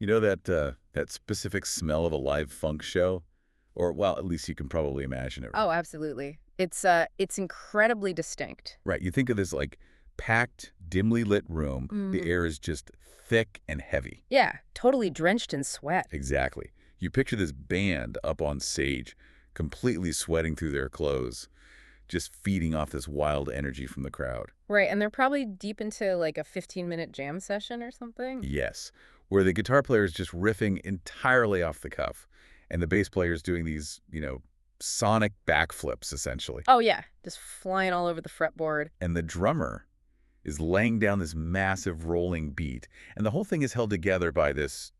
You know that specific smell of a live funk show? Or, well, at least you can probably imagine it, right? Oh, absolutely. It's incredibly distinct. Right, you think of this, like, packed, dimly lit room. The Mm. air is just thick and heavy. Yeah, totally drenched in sweat. Exactly. You picture this band up on stage, completely sweating through their clothes, just feeding off this wild energy from the crowd. Right, and they're probably deep into like a 15-minute jam session or something. Yes, where the guitar player is just riffing entirely off the cuff, and the bass player is doing these, sonic backflips, essentially. Oh yeah, just flying all over the fretboard. And the drummer is laying down this massive rolling beat. And the whole thing is held together by it's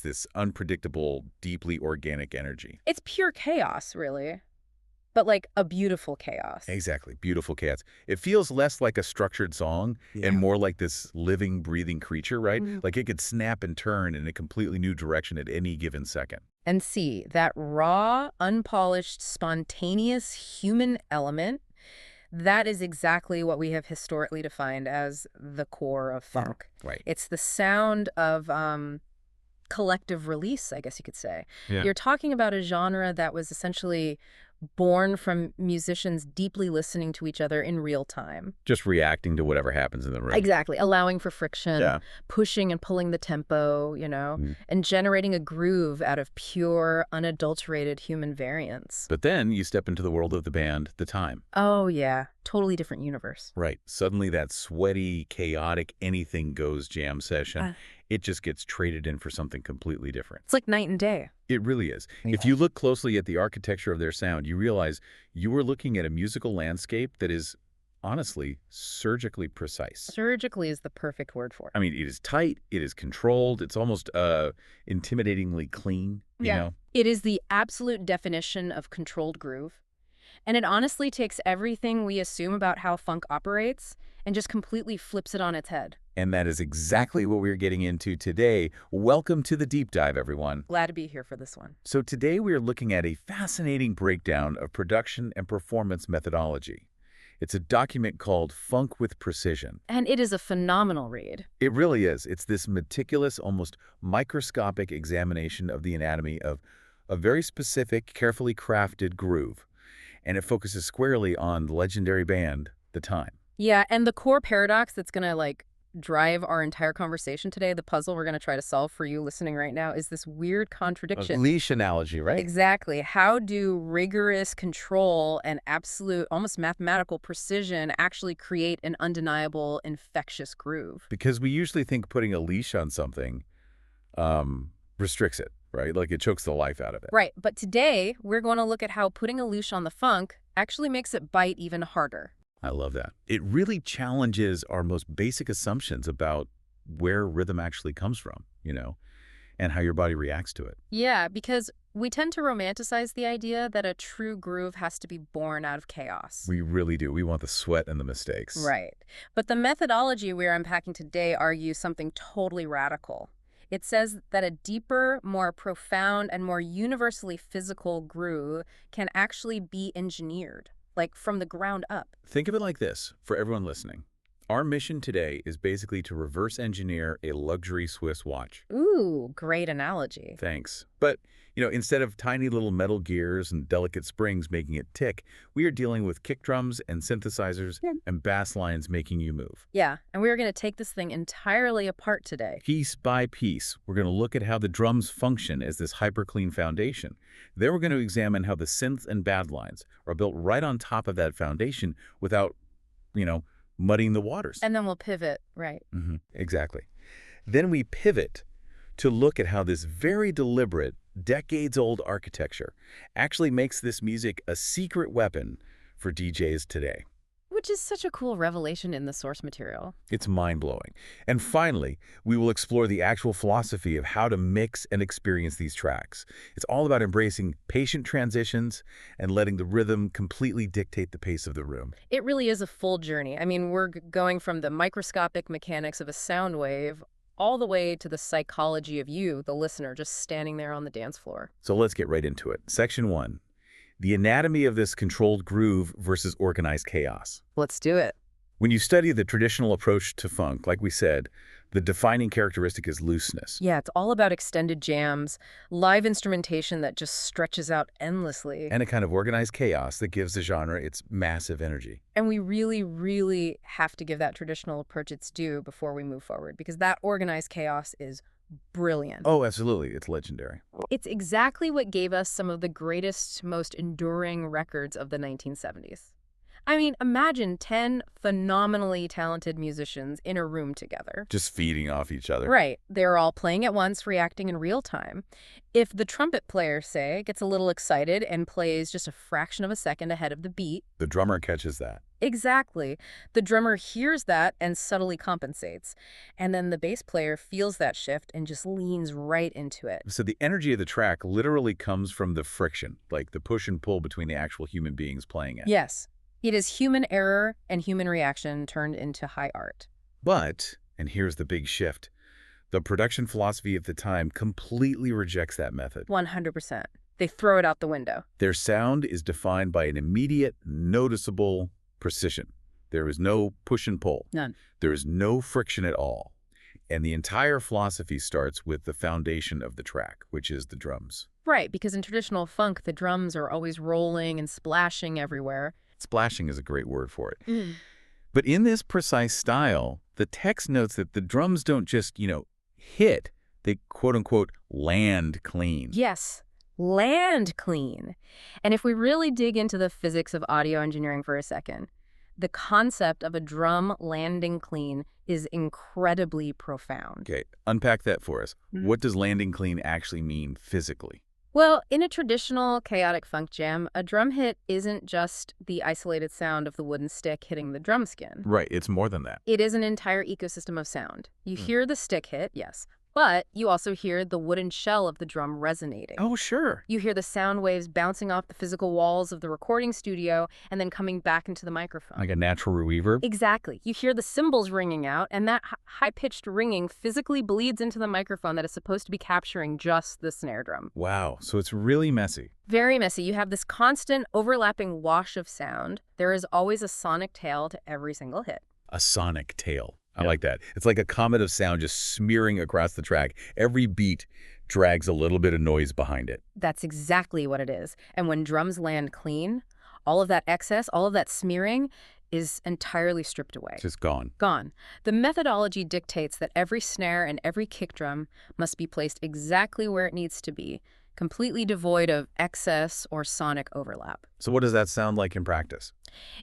this unpredictable, deeply organic energy. It's pure chaos, really. But like a beautiful chaos. Exactly. Beautiful cats. It feels less like a structured song and Yeah. more like this living, breathing creature, right? Mhm. Like it could snap and turn in a completely new direction at any given second. And see, that raw, unpolished, spontaneous human element, that is exactly what we have historically defined as the core of funk. Right. It's the sound of collective release, I guess you could say. Yeah. You're talking about a genre that was essentially born from musicians deeply listening to each other in real time. Just reacting to whatever happens in the room. Exactly. Allowing for friction, Yeah. pushing and pulling the tempo, Mm. and generating a groove out of pure, unadulterated human variance. But then you step into the world of the band, The Time. Oh, yeah. Totally different universe. Right. Suddenly that sweaty, chaotic, anything goes jam session, Uh, it just gets traded in for something completely different. It's like night and day. It really is. Yeah. If you look closely at the architecture of their sound, you realize you are looking at a musical landscape that is, honestly, surgically precise. Surgically is the perfect word for it. I mean, it is tight, it is controlled, it's almost intimidatingly clean, you Yeah. know? It is the absolute definition of controlled groove. And it honestly takes everything we assume about how funk operates and just completely flips it on its head. And that is exactly what we're getting into today. Welcome to the deep dive, everyone. Glad to be here for this one. So today we are looking at a fascinating breakdown of production and performance methodology. It's a document called Funk with Precision. And it is a phenomenal read. It really is. It's this meticulous, almost microscopic examination of the anatomy of a very specific, carefully crafted groove. And it focuses squarely on the legendary band, The Time. Yeah, and the core paradox that's going to drive our entire conversation today, the puzzle we're going to try to solve for you listening right now, is this weird A contradiction. leash analogy, right? Exactly. How do rigorous control and absolute, almost mathematical precision actually create an undeniable, infectious groove? Because we usually think putting a leash on something restricts it, right? Like it chokes the life out of it. Right. But today, we're going to look at how putting a leash on the funk actually makes it bite even harder. I love that. It really challenges our most basic assumptions about where rhythm actually comes from, and how your body reacts to it. Yeah, because we tend to romanticize the idea that a true groove has to be born out of chaos. We really do. We want the sweat and the mistakes. Right. But the methodology we're unpacking today argues something totally radical. It says that a deeper, more profound, and more universally physical groove can actually be engineered, like from the ground up. Think of it like this, for everyone listening. Our mission today is basically to reverse engineer a luxury Swiss watch. Ooh, great analogy. Thanks. But, instead of tiny little metal gears and delicate springs making it tick, we are dealing with kick drums and synthesizers Yeah. and bass lines making you move. Yeah, and we're going to take this thing entirely apart today. Piece by piece, we're going to look at how the drums function as this hyper-clean foundation. Then we're going to examine how the synths and bad lines are built right on top of that foundation without, muddying the waters. And then we'll pivot, right? Exactly. Then we pivot to look at how this very deliberate, decades-old architecture actually makes this music a secret weapon for DJs today. Which is such a cool revelation in the source material. It's mind-blowing. And finally, we will explore the actual philosophy of how to mix and experience these tracks. It's all about embracing patient transitions and letting the rhythm completely dictate the pace of the room. It really is a full journey. I mean, we're going from the microscopic mechanics of a sound wave all the way to the psychology of you, the listener, just standing there on the dance floor. So let's get right into it. Section 1. The anatomy of this controlled groove versus organized chaos. Let's do it. When you study the traditional approach to funk, like we said, The defining characteristic is looseness. Yeah, it's all about extended jams, live instrumentation that just stretches out endlessly. And a kind of organized chaos that gives the genre its massive energy. And we really, really have to give that traditional approach its due before we move forward, because that organized chaos is brilliant. Oh, absolutely. It's legendary. It's exactly what gave us some of the greatest, most enduring records of the 1970s. I mean, imagine 10 phenomenally talented musicians in a room together. Just feeding off each other. Right. They're all playing at once, reacting in real time. If the trumpet player, say, gets a little excited and plays just a fraction of a second ahead of the beat. The drummer catches that. Exactly. The drummer hears that and subtly compensates. And then the bass player feels that shift and just leans right into it. So the energy of the track literally comes from the friction, like the push and pull between the actual human beings playing it. Yes. It is human error and human reaction turned into high art. But, and here's the big shift, the production philosophy of the time completely rejects that method. 100%. They throw it out the window. Their sound is defined by an immediate, noticeable precision. There is no push and pull. None. There is no friction at all. And the entire philosophy starts with the foundation of the track, which is the drums. Right, because in traditional funk, the drums are always rolling and splashing everywhere. Splashing is a great word for it. But in this precise style, the text notes that the drums don't just, hit. They, quote-unquote, land clean. Yes, land clean. And if we really dig into the physics of audio engineering for a second, the concept of a drum landing clean is incredibly profound. Okay, unpack that for us. What does landing clean actually mean physically? Well, in a traditional chaotic funk jam, a drum hit isn't just the isolated sound of the wooden stick hitting the drum skin. Right, it's more than that. It is an entire ecosystem of sound. You hear the stick hit, yes, but you also hear the wooden shell of the drum resonating. Oh, sure. You hear the sound waves bouncing off the physical walls of the recording studio and then coming back into the microphone. Like a natural reverb? Exactly. You hear the cymbals ringing out, and that high-pitched ringing physically bleeds into the microphone that is supposed to be capturing just the snare drum. Wow, so it's really messy. Very messy. You have this constant overlapping wash of sound. There is always a sonic tail to every single hit. A sonic tail. I like that. It's like a comet of sound just smearing across the track. Every beat drags a little bit of noise behind it. That's exactly what it is. And when drums land clean, all of that excess, all of that smearing is entirely stripped away. It's just gone. Gone. The methodology dictates that every snare and every kick drum must be placed exactly where it needs to be, completely devoid of excess or sonic overlap. So what does that sound like in practice?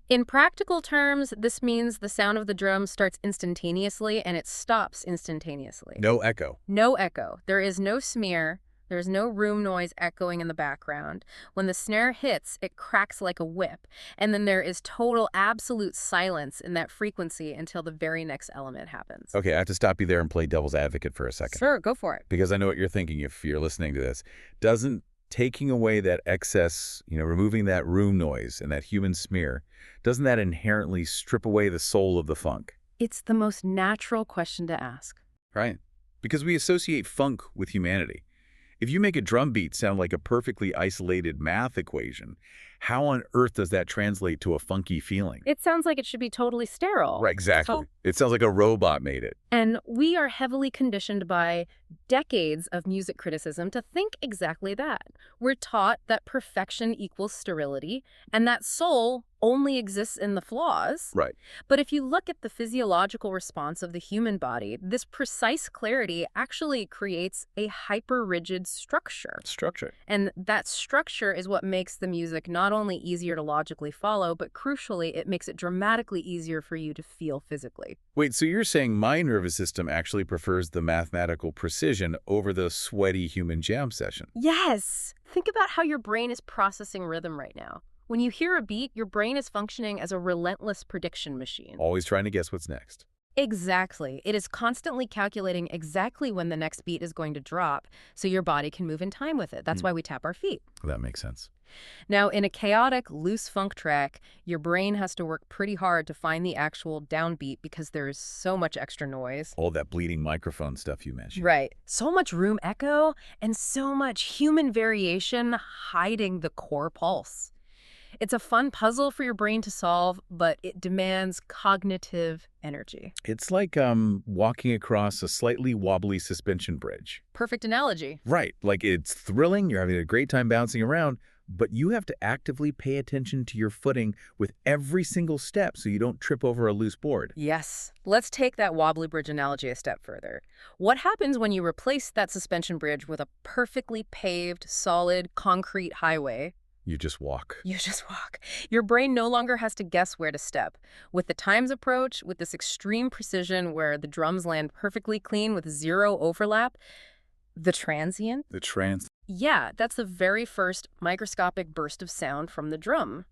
In practical terms, this means the sound of the drum starts instantaneously and it stops instantaneously. No echo. No echo. There is no smear. There's no room noise echoing in the background. When the snare hits, it cracks like a whip. And then there is total, absolute silence in that frequency until the very next element happens. Okay, I have to stop you there and play devil's advocate for a second. Sure, go for it. Because I know what you're thinking if you're listening to this. Doesn't taking away that excess, removing that room noise and that human smear, doesn't that inherently strip away the soul of the funk? It's the most natural question to ask. Right. Because we associate funk with humanity. If you make a drum beat sound like a perfectly isolated math equation, how on earth does that translate to a funky feeling? It sounds like it should be totally sterile. Right, exactly. It sounds like a robot made it. And we are heavily conditioned by decades of music criticism to think exactly that. We're taught that perfection equals sterility and that soul only exists in the flaws. Right. But if you look at the physiological response of the human body, this precise clarity actually creates a hyper-rigid structure. Structure. And that structure is what makes the music not only easier to logically follow, but crucially, it makes it dramatically easier for you to feel physically. Wait, so you're saying my nervous system actually prefers the mathematical precision over the sweaty human jam session? Yes! Think about how your brain is processing rhythm right now. When you hear a beat, your brain is functioning as a relentless prediction machine. Always trying to guess what's next. Exactly. It is constantly calculating exactly when the next beat is going to drop, so your body can move in time with it. That's why we tap our feet. That makes sense. Now, in a chaotic, loose funk track, your brain has to work pretty hard to find the actual downbeat because there is so much extra noise. All that bleeding microphone stuff you mentioned. Right. So much room echo and so much human variation hiding the core pulse. It's a fun puzzle for your brain to solve, but it demands cognitive energy. It's like walking across a slightly wobbly suspension bridge. Perfect analogy. Right, like it's thrilling, you're having a great time bouncing around, but you have to actively pay attention to your footing with every single step so you don't trip over a loose board. Yes. Let's take that wobbly bridge analogy a step further. What happens when you replace that suspension bridge with a perfectly paved, solid, concrete highway? You just walk. You just walk. Your brain no longer has to guess where to step. With the times approach, with this extreme precision where the drums land perfectly clean with zero overlap, the transient? The trance. Yeah, that's the very first microscopic burst of sound from the drum.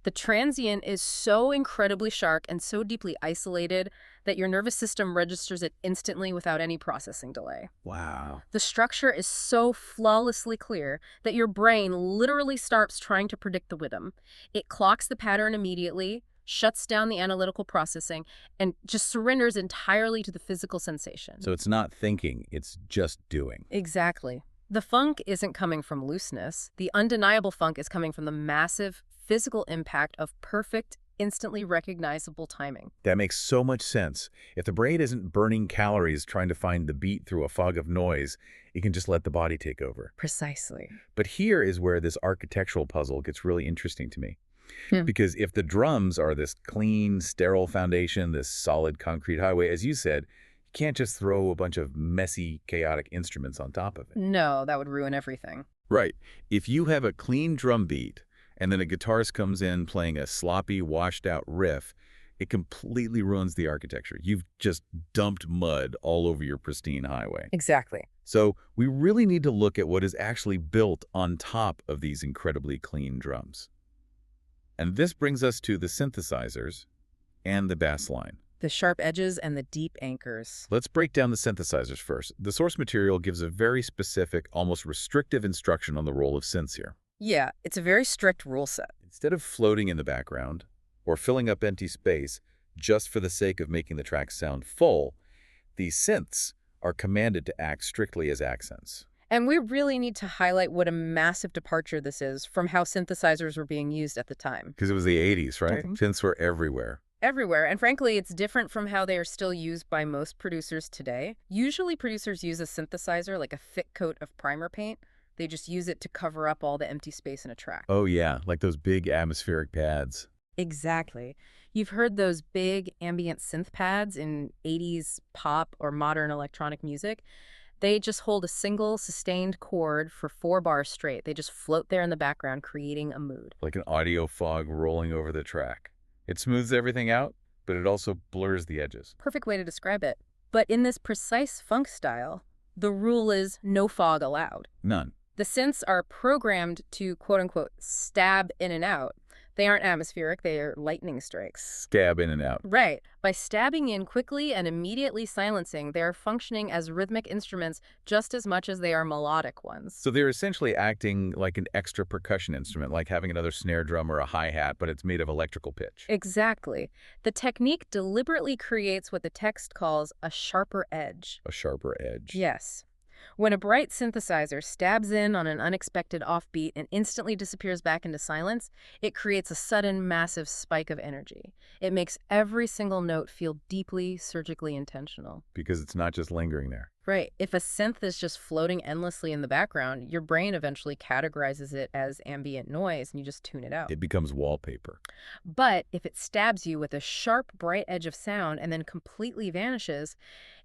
The transient is so incredibly sharp and so deeply isolated that your nervous system registers it instantly without any processing delay. Wow. The structure is so flawlessly clear that your brain literally starts trying to predict the rhythm. It clocks the pattern immediately, shuts down the analytical processing, and just surrenders entirely to the physical sensation. So it's not thinking, it's just doing. Exactly. The funk isn't coming from looseness. The undeniable funk is coming from the massive physical impact of perfect, instantly recognizable timing. That makes so much sense. If the brain isn't burning calories trying to find the beat through a fog of noise, it can just let the body take over. Precisely. But here is where this architectural puzzle gets really interesting to me. Hmm. Because if the drums are this clean, sterile foundation, this solid concrete highway, as you said, you can't just throw a bunch of messy, chaotic instruments on top of it. No, that would ruin everything. Right. If you have a clean drum beat and then a guitarist comes in playing a sloppy, washed-out riff, it completely ruins the architecture. You've just dumped mud all over your pristine highway. Exactly. So we really need to look at what is actually built on top of these incredibly clean drums. And this brings us to the synthesizers and the bass line. The sharp edges and the deep anchors. Let's break down the synthesizers first. The source material gives a very specific, almost restrictive instruction on the role of synths here. Yeah, it's a very strict rule set. Instead of floating in the background or filling up empty space just for the sake of making the track sound full, these synths are commanded to act strictly as accents. And we really need to highlight what a massive departure this is from how synthesizers were being used at the time. Because it was the 80s, right? Mhm. Synths were everywhere. Everywhere, and frankly, it's different from how they are still used by most producers today. Usually producers use a synthesizer like a thick coat of primer paint. They just use it to cover up all the empty space in a track. Oh yeah, like those big atmospheric pads. Exactly. You've heard those big ambient synth pads in 80s pop or modern electronic music. They just hold a single sustained chord for 4 bars straight. They just float there in the background, creating a mood. Like an audio fog rolling over the track. It smooths everything out, but it also blurs the edges. Perfect way to describe it. But in this precise funk style, the rule is no fog allowed. None. The synths are programmed to, quote-unquote, stab in and out. They aren't atmospheric, they are lightning strikes. Scab in and out. Right. By stabbing in quickly and immediately silencing, they are functioning as rhythmic instruments just as much as they are melodic ones. So they're essentially acting like an extra percussion instrument, like having another snare drum or a hi-hat, but it's made of electrical pitch. Exactly. The technique deliberately creates what the text calls a sharper edge. A sharper edge. Yes. When a bright synthesizer stabs in on an unexpected offbeat and instantly disappears back into silence, it creates a sudden, massive spike of energy. It makes every single note feel deeply, surgically intentional. Because it's not just lingering there. Right. If a synth is just floating endlessly in the background, your brain eventually categorizes it as ambient noise and you just tune it out. It becomes wallpaper. But if it stabs you with a sharp, bright edge of sound and then completely vanishes,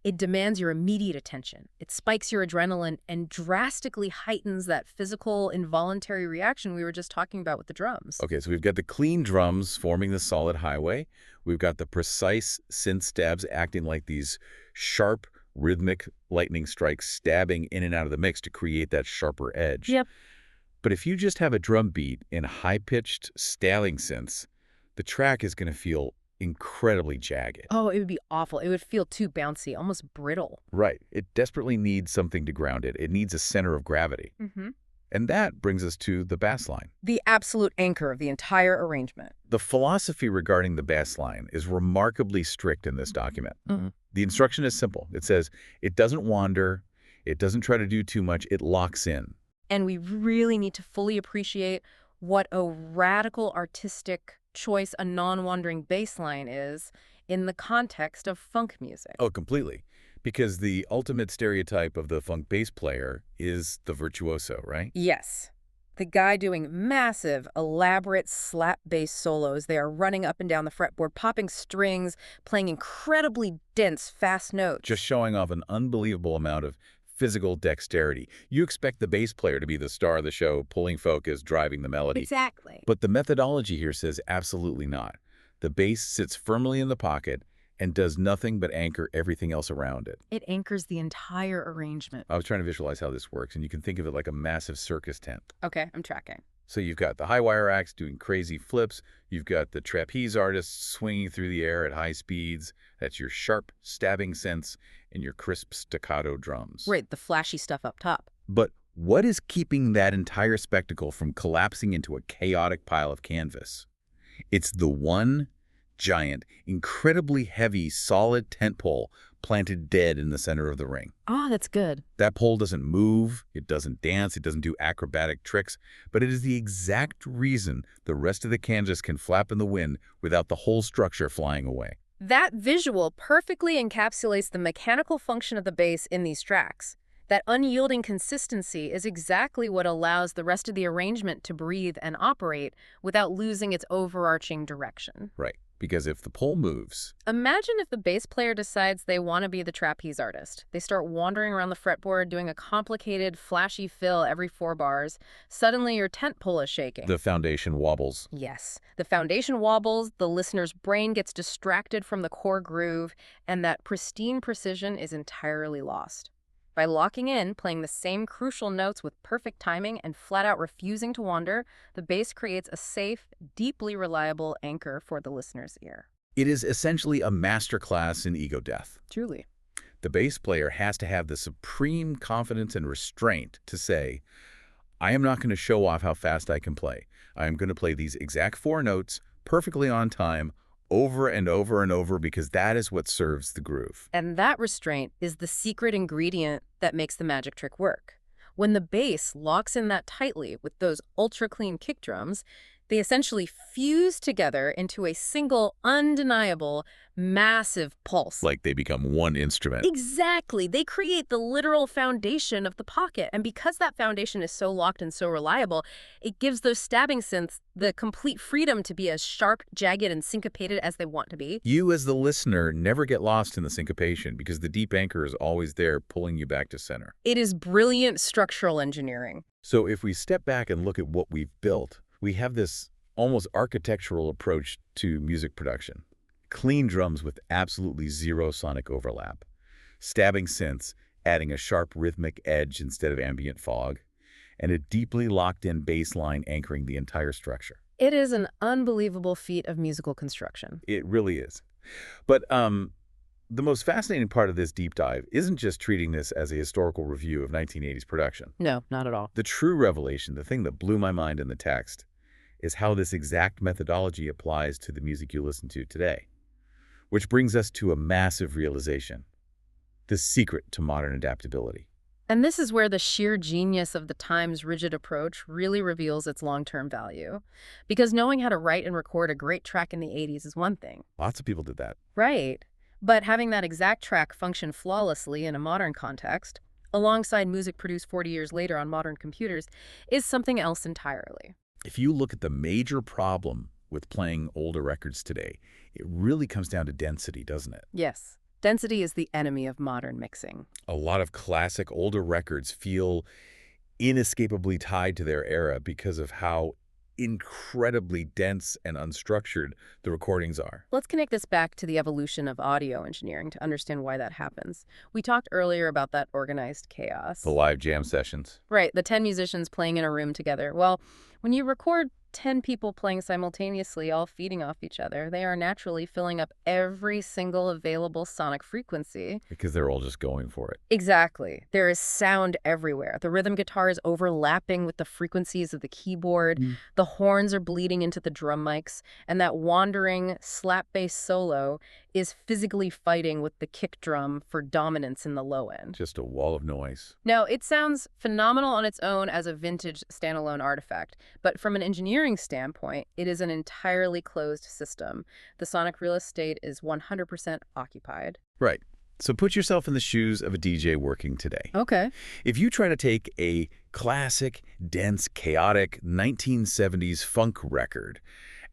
it demands your immediate attention. It spikes your adrenaline and drastically heightens that physical, involuntary reaction we were just talking about with the drums. Okay, so we've got the clean drums forming the solid highway. We've got the precise synth stabs acting like these sharp, rhythmic lightning strikes stabbing in and out of the mix to create that sharper edge. Yep. But if you just have a drum beat in high-pitched, stabbing synths, the track is going to feel incredibly jagged. Oh, it would be awful. It would feel too bouncy, almost brittle. Right. It desperately needs something to ground it. It needs a center of gravity. Mm-hmm. And that brings us to the bass line. The absolute anchor of the entire arrangement. The philosophy regarding the bass line is remarkably strict in this document. Mm-hmm. The instruction is simple. It says it doesn't wander, it doesn't try to do too much, it locks in. And we really need to fully appreciate what a radical artistic choice a non-wandering bass line is in the context of funk music. Oh, completely. Because the ultimate stereotype of the funk bass player is the virtuoso, right? Yes. The guy doing massive, elaborate slap bass solos. They are running up and down the fretboard, popping strings, playing incredibly dense, fast notes. Just showing off an unbelievable amount of physical dexterity. You expect the bass player to be the star of the show, pulling focus, driving the melody. Exactly. But the methodology here says absolutely not. The bass sits firmly in the pocket and does nothing but anchor everything else around it. It anchors the entire arrangement. I was trying to visualize how this works, and you can think of it like a massive circus tent. Okay, I'm tracking. So you've got the high wire acts doing crazy flips. You've got the trapeze artists swinging through the air at high speeds. That's your sharp, stabbing sense and your crisp staccato drums. Right, the flashy stuff up top. But what is keeping that entire spectacle from collapsing into a chaotic pile of canvas? It's the one giant, incredibly heavy, solid tent pole planted dead in the center of the ring. Oh, that's good. That pole doesn't move, it doesn't dance, it doesn't do acrobatic tricks, but it is the exact reason the rest of the canvas can flap in the wind without the whole structure flying away. That visual perfectly encapsulates the mechanical function of the bass in these tracks. That unyielding consistency is exactly what allows the rest of the arrangement to breathe and operate without losing its overarching direction. Right, because if the pole moves, Imagine if the bass player decides they want to be the trapeze artist. They start wandering around the fretboard doing a complicated, flashy fill every 4 bars. Suddenly your tent pole is shaking. the foundation wobbles. Yes, the foundation wobbles, the listener's brain gets distracted from the core groove, and that pristine precision is entirely lost. By locking in, playing the same crucial notes with perfect timing and flat out refusing to wander, the bass creates a safe, deeply reliable anchor for the listener's ear. It is essentially a masterclass in ego death. Truly. The bass player has to have the supreme confidence and restraint to say, I am not going to show off how fast I can play. I am going to play these exact 4 notes perfectly on time over and over and over because that is what serves the groove. And that restraint is the secret ingredient that makes the magic trick work. When the bass locks in that tightly with those ultra-clean kick drums, they essentially fuse together into a single, undeniable, massive pulse. Like they become one instrument. Exactly. They create the literal foundation of the pocket. And because that foundation is so locked and so reliable, it gives those stabbing synths the complete freedom to be as sharp, jagged, and syncopated as they want to be. You as the listener never get lost in the syncopation because the deep anchor is always there pulling you back to center. It is brilliant structural engineering. So if we step back and look at what we've built, we have this almost architectural approach to music production. Clean drums with absolutely zero sonic overlap. Stabbing synths, adding a sharp rhythmic edge instead of ambient fog. And a deeply locked-in bass line anchoring the entire structure. It is an unbelievable feat of musical construction. It really is. But the most fascinating part of this deep dive isn't just treating this as a historical review of 1980s production. No, not at all. The true revelation, the thing that blew my mind in the text, is how this exact methodology applies to the music you listen to today. Which brings us to a massive realization. The secret to modern adaptability. And this is where the sheer genius of the time's rigid approach really reveals its long-term value. Because knowing how to write and record a great track in the 80s is one thing. Lots of people did that. Right. But having that exact track function flawlessly in a modern context, alongside music produced 40 years later on modern computers, is something else entirely. If you look at the major problem with playing older records today, it really comes down to density, doesn't it? Yes. Density is the enemy of modern mixing. A lot of classic older records feel inescapably tied to their era because of how incredibly dense and unstructured the recordings are. Let's connect this back to the evolution of audio engineering to understand why that happens. We talked earlier about that organized chaos. The live jam sessions. Right, the 10 musicians playing in a room together. Well, when you record 10 people playing simultaneously, all feeding off each other, they are naturally filling up every single available sonic frequency. Because they're all just going for it. Exactly. There is sound everywhere. The rhythm guitar is overlapping with the frequencies of the keyboard. The horns are bleeding into the drum mics. And that wandering slap bass solo is physically fighting with the kick drum for dominance in the low end. Just a wall of noise. Now, it sounds phenomenal on its own as a vintage standalone artifact, but from an engineering engineering standpoint, it is an entirely closed system. The sonic real estate is 100% occupied. Right. So put yourself in the shoes of a DJ working today. Okay. If you try to take a classic, dense, chaotic 1970s funk record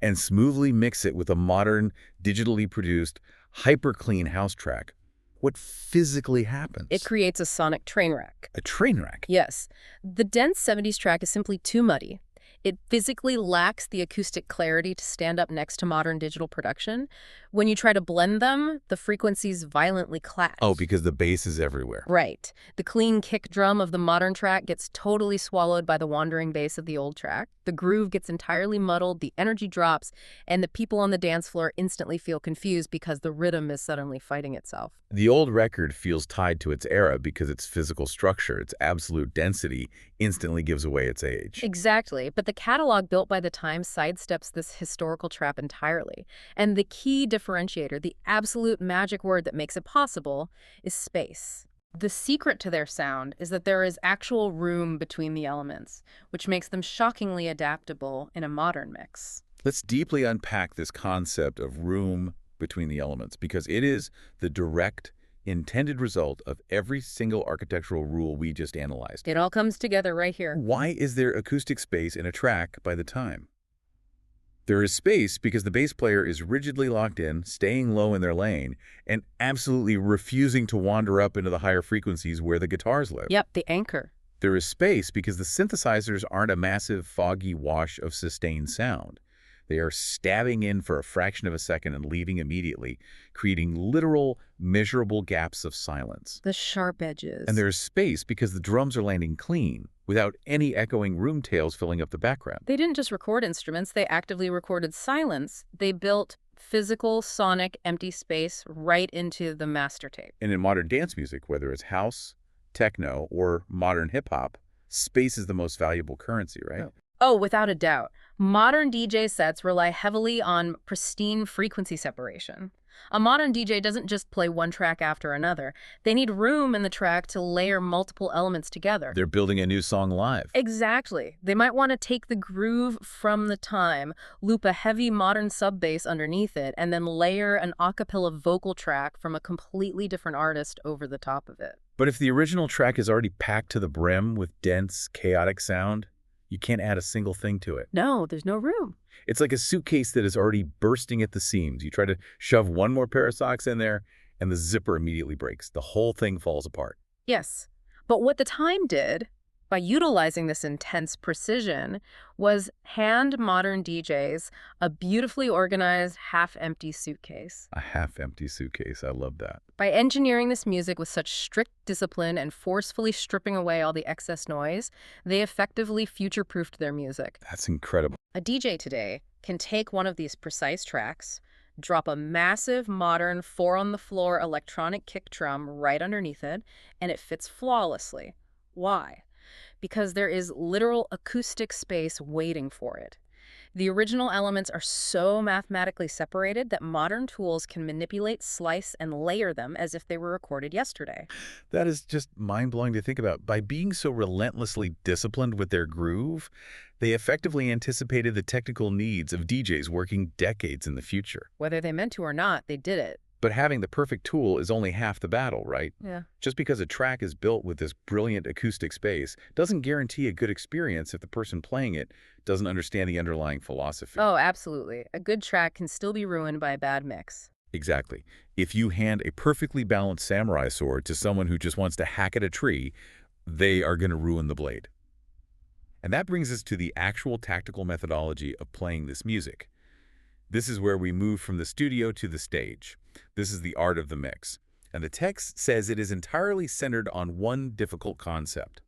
and smoothly mix it with a modern, digitally produced, hyper-clean house track, what physically happens? It creates a sonic train wreck. A train wreck. Yes. The dense 70s track is simply too muddy. It physically lacks the acoustic clarity to stand up next to modern digital production. When you try to blend them, the frequencies violently clash. Oh, because the bass is everywhere. Right. The clean kick drum of the modern track gets totally swallowed by the wandering bass of the old track. The groove gets entirely muddled, the energy drops, and the people on the dance floor instantly feel confused because the rhythm is suddenly fighting itself. The old record feels tied to its era because its physical structure, its absolute density, instantly gives away its age. Exactly, but the catalog built by the time sidesteps this historical trap entirely. And the key differentiator, the absolute magic word that makes it possible, is space. The secret to their sound is that there is actual room between the elements, which makes them shockingly adaptable in a modern mix. Let's deeply unpack this concept of room between the elements, because it is the direct, intended result of every single architectural rule we just analyzed. It all comes together right here. Why is there acoustic space in a track by the time? There is space because the bass player is rigidly locked in, staying low in their lane, and absolutely refusing to wander up into the higher frequencies where the guitars live. Yep, the anchor. There is space because the synthesizers aren't a massive, foggy wash of sustained sound. They are stabbing in for a fraction of a second and leaving immediately, creating literal, measurable gaps of silence. The sharp edges. And there's space because the drums are landing clean, without any echoing room tails filling up the background. They didn't just record instruments, they actively recorded silence. They built physical, sonic, empty space right into the master tape. And in modern dance music, whether it's house, techno, or modern hip-hop, space is the most valuable currency, right? Oh, without a doubt. Modern DJ sets rely heavily on pristine frequency separation. A modern DJ doesn't just play one track after another. They need room in the track to layer multiple elements together. They're building a new song live. Exactly. They might want to take the groove from the time, loop a heavy modern sub-bass underneath it, and then layer an a cappella vocal track from a completely different artist over the top of it. But if the original track is already packed to the brim with dense, chaotic sound, you can't add a single thing to it. No, there's no room. It's like a suitcase that is already bursting at the seams. You try to shove one more pair of socks in there, and the zipper immediately breaks. The whole thing falls apart. Yes. But what the time did, by utilizing this intense precision, was hand modern DJs a beautifully organized, half-empty suitcase. A half-empty suitcase. I love that. By engineering this music with such strict discipline and forcefully stripping away all the excess noise, they effectively future-proofed their music. That's incredible. A DJ today can take one of these precise tracks, drop a massive, modern, four-on-the-floor electronic kick drum right underneath it, and it fits flawlessly. Why? Because there is literal acoustic space waiting for it. The original elements are so mathematically separated that modern tools can manipulate, slice, and layer them as if they were recorded yesterday. That is just mind-blowing to think about. By being so relentlessly disciplined with their groove, they effectively anticipated the technical needs of DJs working decades in the future. Whether they meant to or not, they did it. But having the perfect tool is only half the battle, right? Yeah. Just because a track is built with this brilliant acoustic space doesn't guarantee a good experience if the person playing it doesn't understand the underlying philosophy. Oh, absolutely. A good track can still be ruined by a bad mix. Exactly. If you hand a perfectly balanced samurai sword to someone who just wants to hack at a tree, they are going to ruin the blade. And that brings us to the actual tactical methodology of playing this music. This is where we move from the studio to the stage. This is the art of the mix. And the text says it is entirely centered on one difficult concept: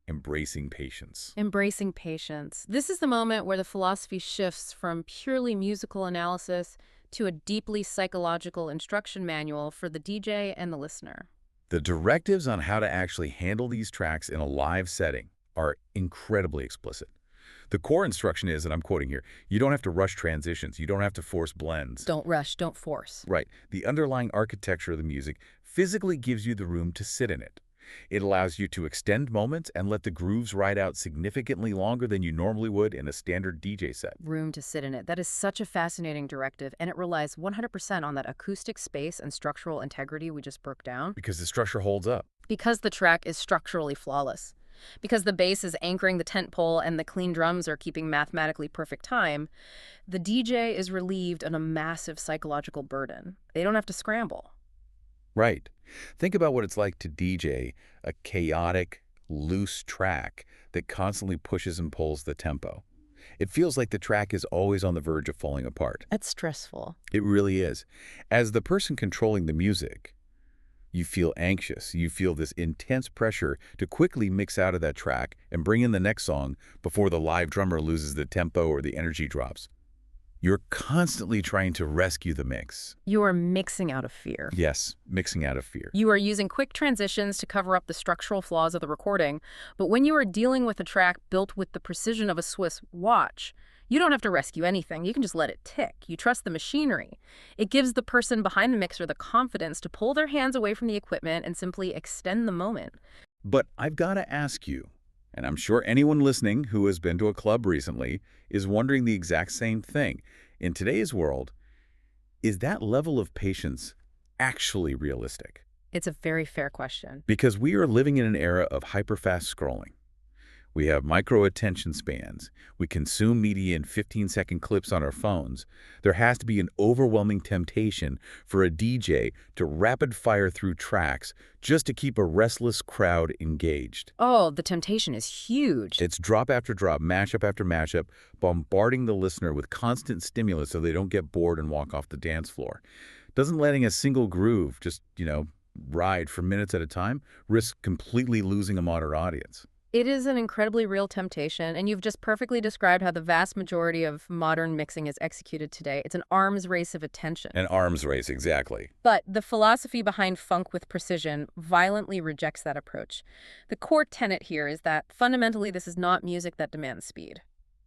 embracing patience. Embracing patience. This is the moment where the philosophy shifts from purely musical analysis to a deeply psychological instruction manual for the DJ and the listener. The directives on how to actually handle these tracks in a live setting are incredibly explicit. The core instruction is, and I'm quoting here, you don't have to rush transitions. You don't have to force blends. Don't rush, don't force. Right. The underlying architecture of the music physically gives you the room to sit in it. It allows you to extend moments and let the grooves ride out significantly longer than you normally would in a standard DJ set. Room to sit in it. That is such a fascinating directive, and it relies 100% on that acoustic space and structural integrity we just broke down. Because the structure holds up. Because the track is structurally flawless. Because the bass is anchoring the tent pole and the clean drums are keeping mathematically perfect time, the DJ is relieved of a massive psychological burden. They don't have to scramble. Right. Think about what it's like to DJ a chaotic, loose track that constantly pushes and pulls the tempo. It feels like the track is always on the verge of falling apart. That's stressful. It really is. As the person controlling the music, you feel anxious. You feel this intense pressure to quickly mix out of that track and bring in the next song before the live drummer loses the tempo or the energy drops. You're constantly trying to rescue the mix. You are mixing out of fear. Yes, mixing out of fear. You are using quick transitions to cover up the structural flaws of the recording, but when you are dealing with a track built with the precision of a Swiss watch, you don't have to rescue anything. You can just let it tick. You trust the machinery. It gives the person behind the mixer the confidence to pull their hands away from the equipment and simply extend the moment. But I've got to ask you, and I'm sure anyone listening who has been to a club recently is wondering the exact same thing. In today's world, is that level of patience actually realistic? It's a very fair question. Because we are living in an era of hyperfast scrolling. We have micro-attention spans. We consume media in 15-second clips on our phones. There has to be an overwhelming temptation for a DJ to rapid-fire through tracks just to keep a restless crowd engaged. Oh, the temptation is huge. It's drop after drop, mashup after mashup, bombarding the listener with constant stimulus so they don't get bored and walk off the dance floor. Doesn't letting a single groove just, ride for minutes at a time risk completely losing a modern audience. It is an incredibly real temptation, and you've just perfectly described how the vast majority of modern mixing is executed today. It's an arms race of attention. An arms race, exactly. But the philosophy behind funk with precision violently rejects that approach. The core tenet here is that fundamentally this is not music that demands speed.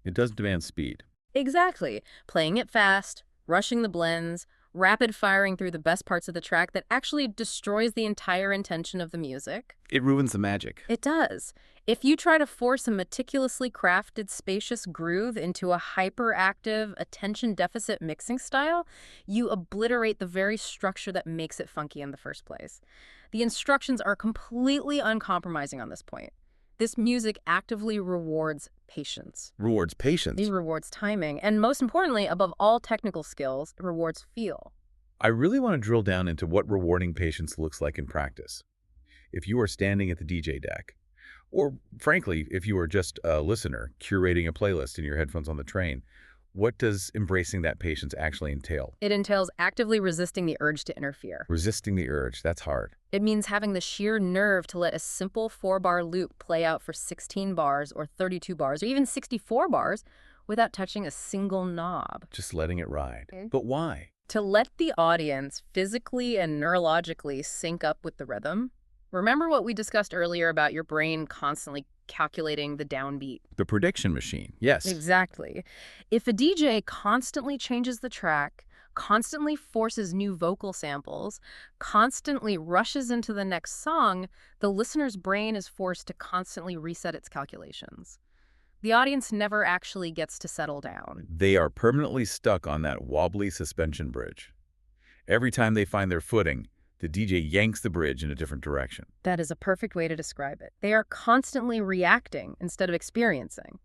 It does demand speed. Exactly. Playing it fast, rushing the blends, rapid firing through the best parts of the track that actually destroys the entire intention of the music. It ruins the magic. It does. If you try to force a meticulously crafted, spacious groove into a hyperactive, attention-deficit mixing style, you obliterate the very structure that makes it funky in the first place. The instructions are completely uncompromising on this point. This music actively rewards patience. Rewards patience. It rewards timing. And most importantly, above all technical skills, it rewards feel. I really want to drill down into what rewarding patience looks like in practice. If you are standing at the DJ deck, or frankly, if you are just a listener curating a playlist in your headphones on the train, what does embracing that patience actually entail? It entails actively resisting the urge to interfere. Resisting the urge, that's hard. It means having the sheer nerve to let a simple 4-bar loop play out for 16 bars or 32 bars or even 64 bars without touching a single knob. Just letting it ride. But why? To let the audience physically and neurologically sync up with the rhythm. Remember what we discussed earlier about your brain constantly calculating the downbeat? The prediction machine, yes. Exactly. If a DJ constantly changes the track, constantly forces new vocal samples, constantly rushes into the next song, the listener's brain is forced to constantly reset its calculations. The audience never actually gets to settle down. They are permanently stuck on that wobbly suspension bridge. Every time they find their footing, the DJ yanks the bridge in a different direction. That is a perfect way to describe it. They are constantly reacting instead of experiencing.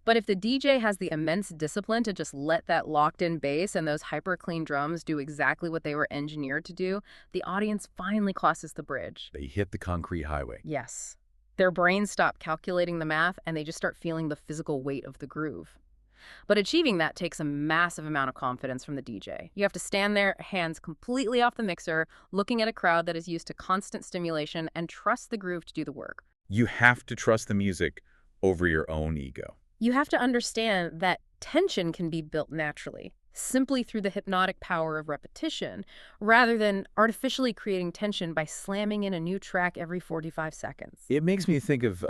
But if the DJ has the immense discipline to just let that locked-in bass and those hyper-clean drums do exactly what they were engineered to do, the audience finally crosses the bridge. They hit the concrete highway. Yes. Their brains stop calculating the math and they just start feeling the physical weight of the groove. But achieving that takes a massive amount of confidence from the DJ. You have to stand there, hands completely off the mixer, looking at a crowd that is used to constant stimulation, and trust the groove to do the work. You have to trust the music over your own ego. You have to understand that tension can be built naturally, simply through the hypnotic power of repetition, rather than artificially creating tension by slamming in a new track every 45 seconds. It makes me think of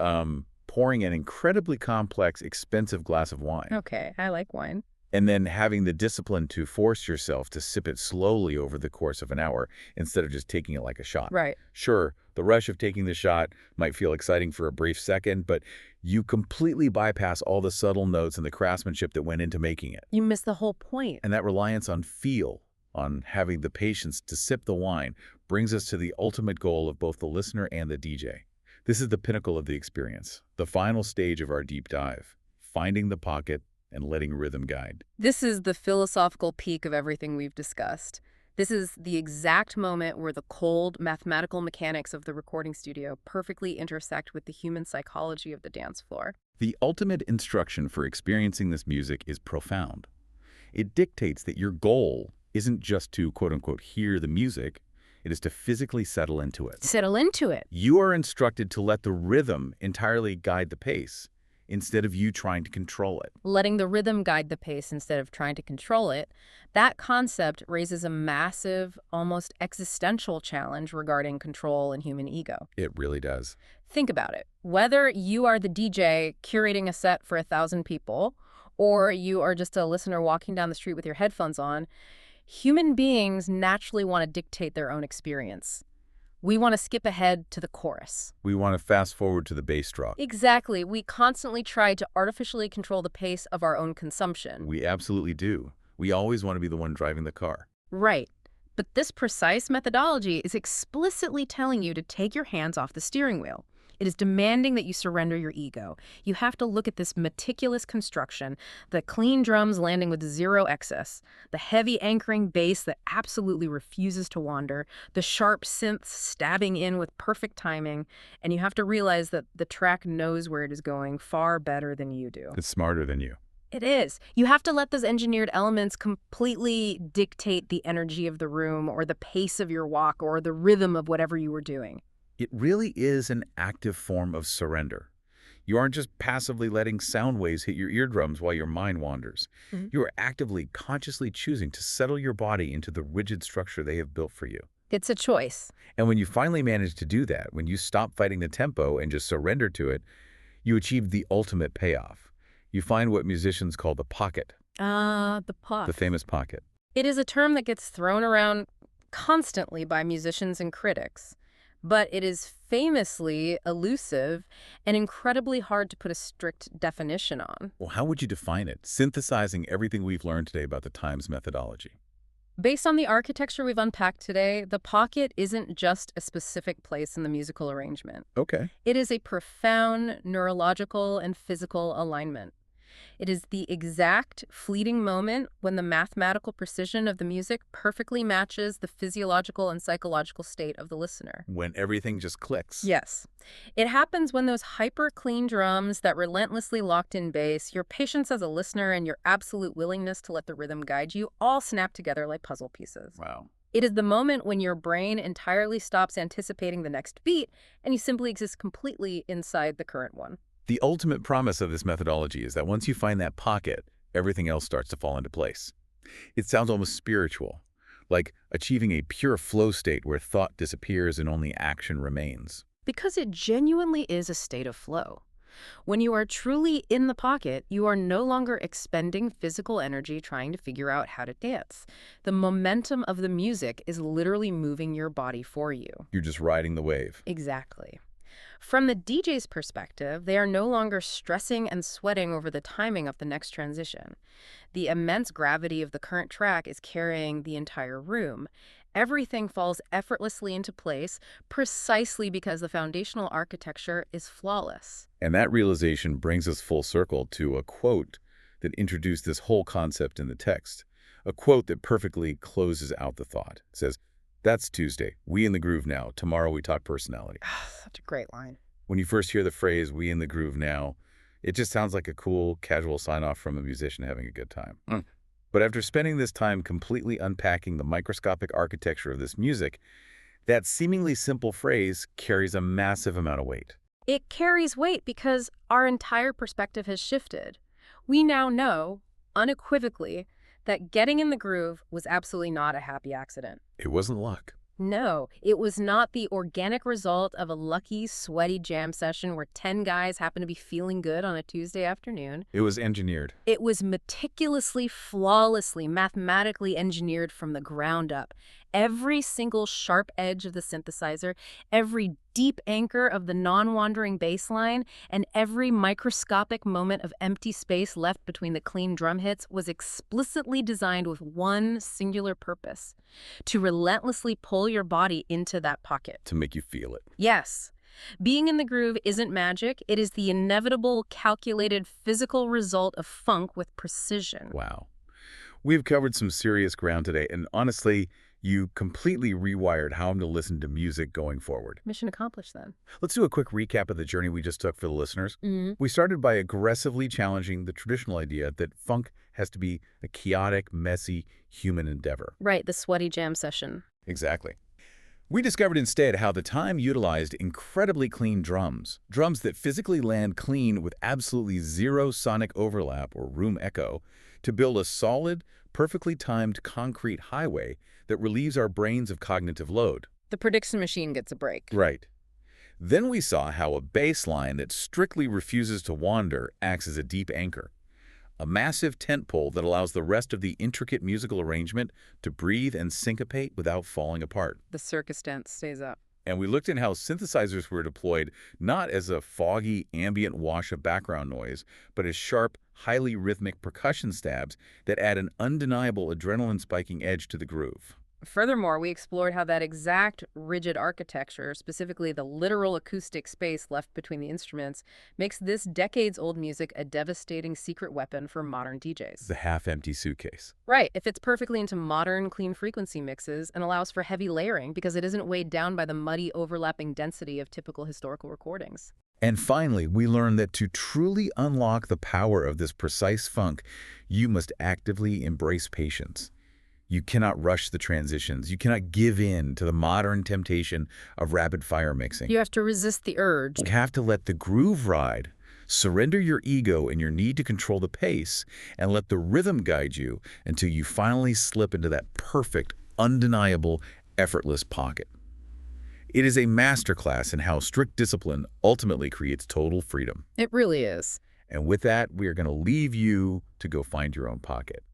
pouring an incredibly complex, expensive glass of wine. Okay, I like wine. And then having the discipline to force yourself to sip it slowly over the course of an hour instead of just taking it like a shot. Right. Sure, the rush of taking the shot might feel exciting for a brief second, but you completely bypass all the subtle notes and the craftsmanship that went into making it. You miss the whole point. And that reliance on feel, on having the patience to sip the wine, brings us to the ultimate goal of both the listener and the DJ. This is the pinnacle of the experience, the final stage of our deep dive, finding the pocket and letting rhythm guide. This is the philosophical peak of everything we've discussed. This is the exact moment where the cold, mathematical mechanics of the recording studio perfectly intersect with the human psychology of the dance floor. The ultimate instruction for experiencing this music is profound. It dictates that your goal isn't just to, quote-unquote, hear the music, it is to physically settle into it. Settle into it. You are instructed to let the rhythm entirely guide the pace, instead of you trying to control it. Letting the rhythm guide the pace instead of trying to control it, that concept raises a massive, almost existential challenge regarding control and human ego. It really does. Think about it. Whether you are the DJ curating a set for 1,000 people, or you are just a listener walking down the street with your headphones on, human beings naturally want to dictate their own experience. We want to skip ahead to the chorus. We want to fast forward to the bass drop. Exactly. We constantly try to artificially control the pace of our own consumption. We absolutely do. We always want to be the one driving the car. Right. But this precise methodology is explicitly telling you to take your hands off the steering wheel. It is demanding that you surrender your ego. You have to look at this meticulous construction, the clean drums landing with zero excess, the heavy anchoring bass that absolutely refuses to wander, the sharp synths stabbing in with perfect timing, and you have to realize that the track knows where it is going far better than you do. It's smarter than you. It is. You have to let those engineered elements completely dictate the energy of the room or the pace of your walk or the rhythm of whatever you were doing. It really is an active form of surrender. You aren't just passively letting sound waves hit your eardrums while your mind wanders. You are actively, consciously choosing to settle your body into the rigid structure they have built for you. It's a choice. And when you finally manage to do that, when you stop fighting the tempo and just surrender to it, you achieve the ultimate payoff. You find what musicians call the pocket. The pop. The famous pocket. It is a term that gets thrown around constantly by musicians and critics. But it is famously elusive and incredibly hard to put a strict definition on. Well, how would you define it, synthesizing everything we've learned today about the Times methodology? Based on the architecture we've unpacked today, the pocket isn't just a specific place in the musical arrangement. Okay. It is a profound neurological and physical alignment. It is the exact fleeting moment when the mathematical precision of the music perfectly matches the physiological and psychological state of the listener. When everything just clicks. Yes. It happens when those hyper-clean drums, that relentlessly locked-in bass, your patience as a listener, and your absolute willingness to let the rhythm guide you all snap together like puzzle pieces. Wow. It is the moment when your brain entirely stops anticipating the next beat and you simply exist completely inside the current one. The ultimate promise of this methodology is that once you find that pocket, everything else starts to fall into place. It sounds almost spiritual, like achieving a pure flow state where thought disappears and only action remains. Because it genuinely is a state of flow. When you are truly in the pocket, you are no longer expending physical energy trying to figure out how to dance. The momentum of the music is literally moving your body for you. You're just riding the wave. Exactly. From the DJ's perspective, they are no longer stressing and sweating over the timing of the next transition. The immense gravity of the current track is carrying the entire room. Everything falls effortlessly into place precisely because the foundational architecture is flawless. And that realization brings us full circle to a quote that introduced this whole concept in the text. A quote that perfectly closes out the thought. It says, "That's Tuesday. We in the groove now. Tomorrow we talk personality." Such a great line. When you first hear the phrase, "we in the groove now," it just sounds like a cool, casual sign-off from a musician having a good time. But after spending this time completely unpacking the microscopic architecture of this music, that seemingly simple phrase carries a massive amount of weight. It carries weight because our entire perspective has shifted. We now know, unequivocally, that getting in the groove was absolutely not a happy accident. It wasn't luck. No, it was not the organic result of a lucky, sweaty jam session where 10 guys happened to be feeling good on a Tuesday afternoon. It was engineered. It was meticulously, flawlessly, mathematically engineered from the ground up. Every single sharp edge of the synthesizer, every deep anchor of the non-wandering bass line, and every microscopic moment of empty space left between the clean drum hits was explicitly designed with one singular purpose: to relentlessly pull your body into that pocket. To make you feel it. Yes. Being in the groove isn't magic. It is the inevitable, calculated, physical result of funk with precision. Wow. We've covered some serious ground today, and honestly, you completely rewired how I'm to listen to music going forward. Mission accomplished then. Let's do a quick recap of the journey we just took for the listeners. Mm-hmm. We started by aggressively challenging the traditional idea that funk has to be a chaotic, messy, human endeavor. Right, the sweaty jam session. Exactly. We discovered instead how the time utilized incredibly clean drums that physically land clean with absolutely zero sonic overlap or room echo, to build a solid, perfectly timed concrete highway that relieves our brains of cognitive load. The prediction machine gets a break. Right. Then we saw how a bass line that strictly refuses to wander acts as a deep anchor, a massive tent pole that allows the rest of the intricate musical arrangement to breathe and syncopate without falling apart. The circus dance stays up. And we looked at how synthesizers were deployed not as a foggy, ambient wash of background noise, but as sharp, highly rhythmic percussion stabs that add an undeniable adrenaline-spiking edge to the groove. Furthermore, we explored how that exact rigid architecture, specifically the literal acoustic space left between the instruments, makes this decades-old music a devastating secret weapon for modern DJs. The half-empty suitcase. Right, it fits perfectly into modern, clean frequency mixes and allows for heavy layering because it isn't weighed down by the muddy, overlapping density of typical historical recordings. And finally, we learned that to truly unlock the power of this precise funk, you must actively embrace patience. You cannot rush the transitions. You cannot give in to the modern temptation of rapid-fire mixing. You have to resist the urge. You have to let the groove ride, surrender your ego and your need to control the pace, and let the rhythm guide you until you finally slip into that perfect, undeniable, effortless pocket. It is a masterclass in how strict discipline ultimately creates total freedom. It really is. And with that, we are going to leave you to go find your own pocket.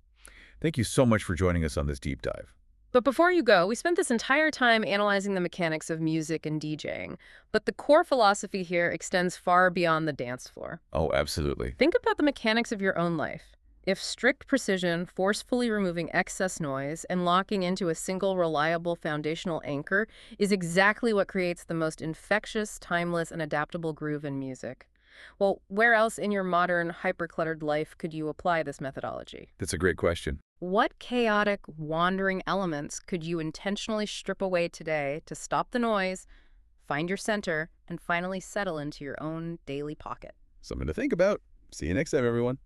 Thank you so much for joining us on this deep dive. But before you go, we spent this entire time analyzing the mechanics of music and DJing. But the core philosophy here extends far beyond the dance floor. Oh, absolutely. Think about the mechanics of your own life. If strict precision, forcefully removing excess noise, and locking into a single reliable foundational anchor is exactly what creates the most infectious, timeless, and adaptable groove in music. Well, where else in your modern, hyper-cluttered life could you apply this methodology? That's a great question. What chaotic, wandering elements could you intentionally strip away today to stop the noise, find your center, and finally settle into your own daily pocket? Something to think about. See you next time, everyone.